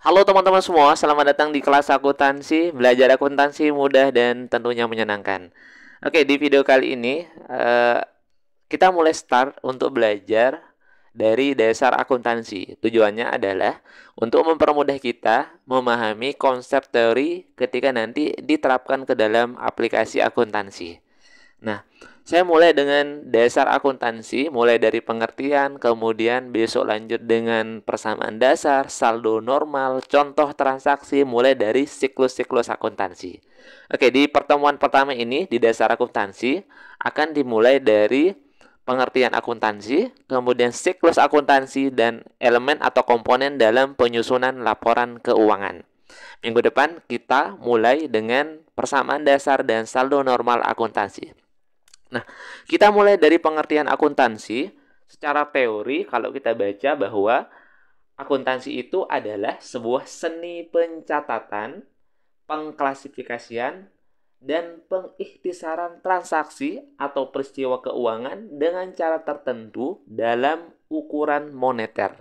Halo teman-teman semua, selamat datang di kelas akuntansi. Belajar akuntansi mudah dan tentunya menyenangkan. Oke, di video kali ini kita mulai start untuk belajar dari dasar akuntansi. Tujuannya adalah untuk mempermudah kita memahami konsep teori ketika nanti diterapkan ke dalam aplikasi akuntansi. Nah, saya mulai dengan dasar akuntansi, mulai dari pengertian, kemudian besok lanjut dengan persamaan dasar, saldo normal, contoh transaksi, mulai dari siklus-siklus akuntansi. Oke, di pertemuan pertama ini, di dasar akuntansi, akan dimulai dari pengertian akuntansi, kemudian siklus akuntansi, dan elemen atau komponen dalam penyusunan laporan keuangan. Minggu depan, kita mulai dengan persamaan dasar dan saldo normal akuntansi. Nah, kita mulai dari pengertian akuntansi. Secara teori, kalau kita baca bahwa akuntansi itu adalah sebuah seni pencatatan, pengklasifikasian, dan pengikhtisaran transaksi atau peristiwa keuangan dengan cara tertentu dalam ukuran moneter.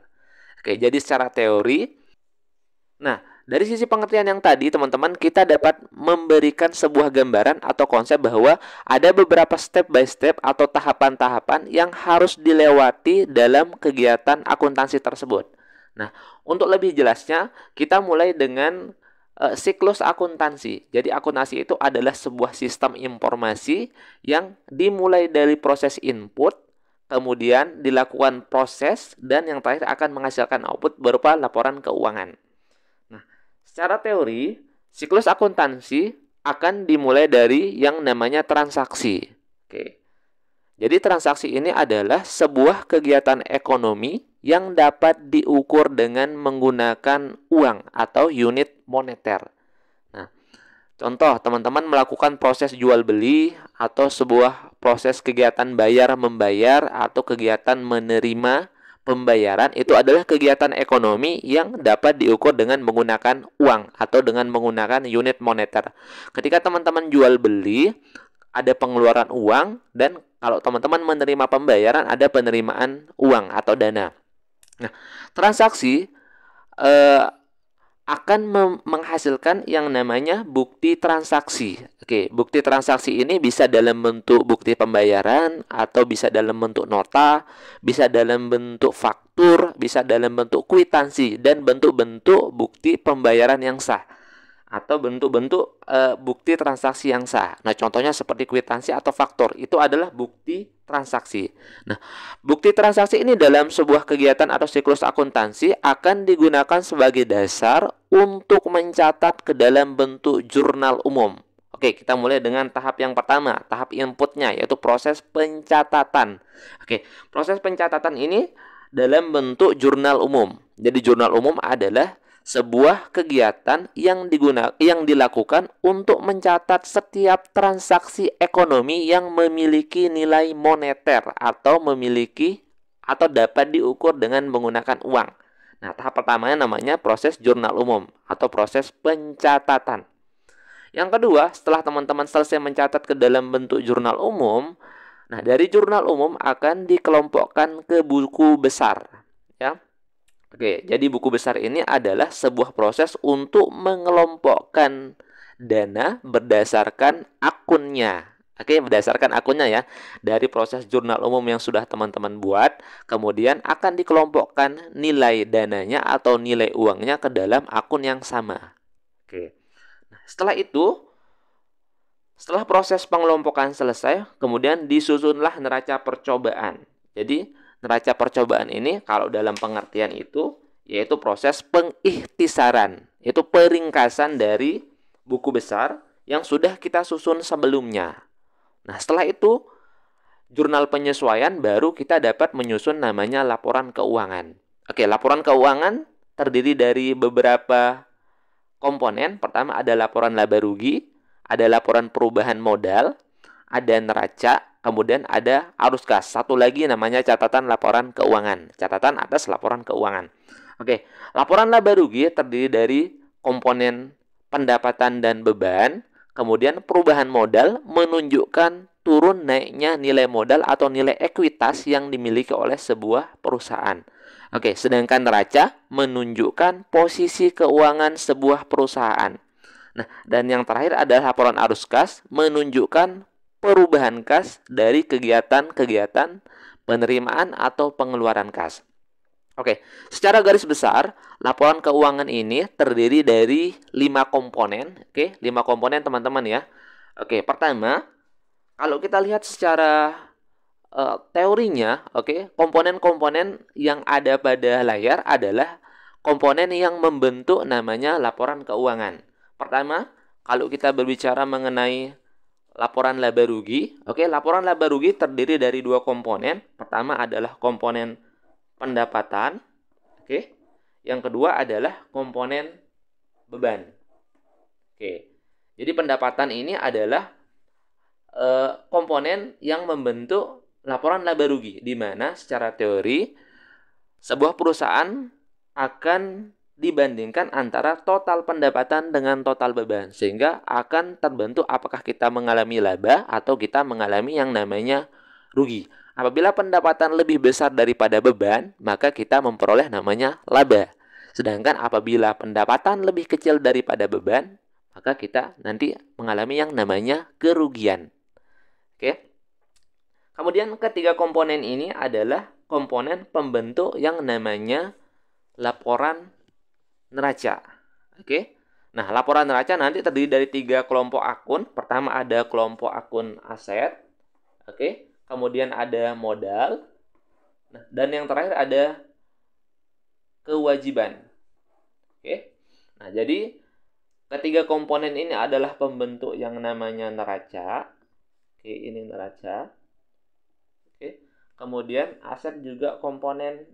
Oke, jadi secara teori, nah, dari sisi pengertian yang tadi, teman-teman, kita dapat memberikan sebuah gambaran atau konsep bahwa ada beberapa step by step atau tahapan-tahapan yang harus dilewati dalam kegiatan akuntansi tersebut. Nah, untuk lebih jelasnya, kita mulai dengan siklus akuntansi. Jadi, akuntansi itu adalah sebuah sistem informasi yang dimulai dari proses input, kemudian dilakukan proses, dan yang terakhir akan menghasilkan output berupa laporan keuangan. Secara teori, siklus akuntansi akan dimulai dari yang namanya transaksi. Oke. Jadi transaksi ini adalah sebuah kegiatan ekonomi yang dapat diukur dengan menggunakan uang atau unit moneter. Nah, contoh, teman-teman melakukan proses jual beli atau sebuah proses kegiatan bayar membayar atau kegiatan menerima pembayaran, itu adalah kegiatan ekonomi yang dapat diukur dengan menggunakan uang atau dengan menggunakan unit moneter. Ketika teman-teman jual beli, ada pengeluaran uang, dan kalau teman-teman menerima pembayaran, ada penerimaan uang atau dana. Nah, transaksi akan menghasilkan yang namanya bukti transaksi. Oke, bukti transaksi ini bisa dalam bentuk bukti pembayaran, atau bisa dalam bentuk nota, bisa dalam bentuk faktur, bisa dalam bentuk kwitansi, dan bentuk-bentuk bukti pembayaran yang sah, atau bentuk-bentuk bukti transaksi yang sah. Nah, contohnya seperti kwitansi atau faktur, itu adalah bukti transaksi. Nah, bukti transaksi ini dalam sebuah kegiatan atau siklus akuntansi akan digunakan sebagai dasar untuk mencatat ke dalam bentuk jurnal umum. Oke, kita mulai dengan tahap yang pertama, tahap inputnya, yaitu proses pencatatan. Oke, proses pencatatan ini dalam bentuk jurnal umum. Jadi jurnal umum adalah sebuah kegiatan yang dilakukan untuk mencatat setiap transaksi ekonomi yang memiliki nilai moneter atau dapat diukur dengan menggunakan uang. Nah, tahap pertamanya namanya proses jurnal umum atau proses pencatatan. Yang kedua, setelah teman-teman selesai mencatat ke dalam bentuk jurnal umum, nah dari jurnal umum akan dikelompokkan ke buku besar, ya. Oke, jadi buku besar ini adalah sebuah proses untuk mengelompokkan dana berdasarkan akunnya. Oke, berdasarkan akunnya ya. Dari proses jurnal umum yang sudah teman-teman buat, kemudian akan dikelompokkan nilai dananya atau nilai uangnya ke dalam akun yang sama. Oke. Nah, setelah proses pengelompokan selesai, kemudian disusunlah neraca percobaan. Jadi, neraca percobaan ini kalau dalam pengertian itu yaitu proses pengikhtisaran, yaitu peringkasan dari buku besar yang sudah kita susun sebelumnya. Nah, setelah itu jurnal penyesuaian, baru kita dapat menyusun namanya laporan keuangan. Oke, laporan keuangan terdiri dari beberapa komponen. Pertama ada laporan laba rugi, ada laporan perubahan modal, ada neraca, kemudian ada arus kas. Satu lagi namanya catatan laporan keuangan. Catatan atas laporan keuangan. Oke, laporan laba rugi terdiri dari komponen pendapatan dan beban. Kemudian perubahan modal menunjukkan turun naiknya nilai modal atau nilai ekuitas yang dimiliki oleh sebuah perusahaan. Oke, sedangkan neraca menunjukkan posisi keuangan sebuah perusahaan. Nah, dan yang terakhir adalah laporan arus kas menunjukkan perubahan kas dari kegiatan-kegiatan penerimaan atau pengeluaran kas. Oke, secara garis besar, laporan keuangan ini terdiri dari 5 komponen. Oke, 5 komponen teman-teman ya. Oke, pertama, kalau kita lihat secara teorinya, oke, komponen-komponen yang ada pada layar adalah komponen yang membentuk namanya laporan keuangan. Pertama, kalau kita berbicara mengenai laporan laba rugi, oke, laporan laba rugi terdiri dari 2 komponen. Pertama adalah komponen pendapatan, oke. Yang kedua adalah komponen beban. Oke. Jadi pendapatan ini adalah komponen yang membentuk laporan laba rugi, di mana secara teori sebuah perusahaan akan dibandingkan antara total pendapatan dengan total beban, sehingga akan terbentuk apakah kita mengalami laba atau kita mengalami yang namanya rugi. Apabila pendapatan lebih besar daripada beban, maka kita memperoleh namanya laba. Sedangkan apabila pendapatan lebih kecil daripada beban, maka kita nanti mengalami yang namanya kerugian. Oke. Kemudian ketiga komponen ini adalah komponen pembentuk yang namanya laporan neraca. Oke. Nah, laporan neraca nanti terdiri dari 3 kelompok akun. Pertama ada kelompok akun aset. Oke. Kemudian ada modal. Nah, dan yang terakhir ada kewajiban. Oke. Nah, jadi ketiga komponen ini adalah pembentuk yang namanya neraca. Oke, ini neraca. Oke. Kemudian aset juga komponen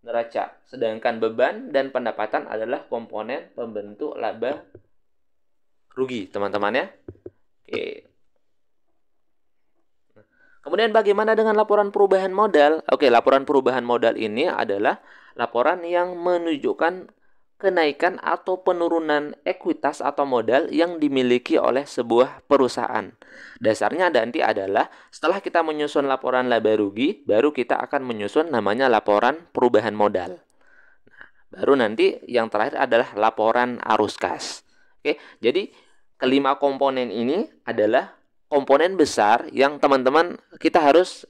neraca. Sedangkan beban dan pendapatan adalah komponen pembentuk laba rugi, teman-teman ya. Oke. Kemudian bagaimana dengan laporan perubahan modal? Oke, laporan perubahan modal ini adalah laporan yang menunjukkan kenaikan atau penurunan ekuitas atau modal yang dimiliki oleh sebuah perusahaan. Dasarnya nanti adalah setelah kita menyusun laporan laba rugi, baru kita akan menyusun namanya laporan perubahan modal. Nah, baru nanti yang terakhir adalah laporan arus kas. Oke, jadi kelima komponen ini adalah komponen besar yang teman-teman kita harus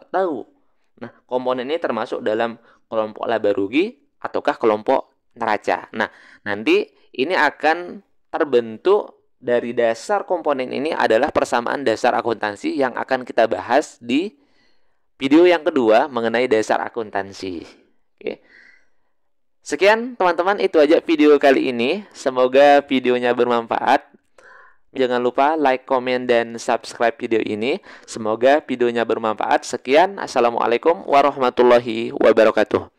tahu. Nah, komponen ini termasuk dalam kelompok laba rugi ataukah kelompok neraca. Nah, nanti ini akan terbentuk dari dasar komponen ini adalah persamaan dasar akuntansi yang akan kita bahas di video yang kedua mengenai dasar akuntansi. Oke. Sekian teman-teman, itu aja video kali ini. Semoga videonya bermanfaat. Jangan lupa like, komen, dan subscribe video ini. Semoga videonya bermanfaat. Sekian. Assalamualaikum warahmatullahi wabarakatuh.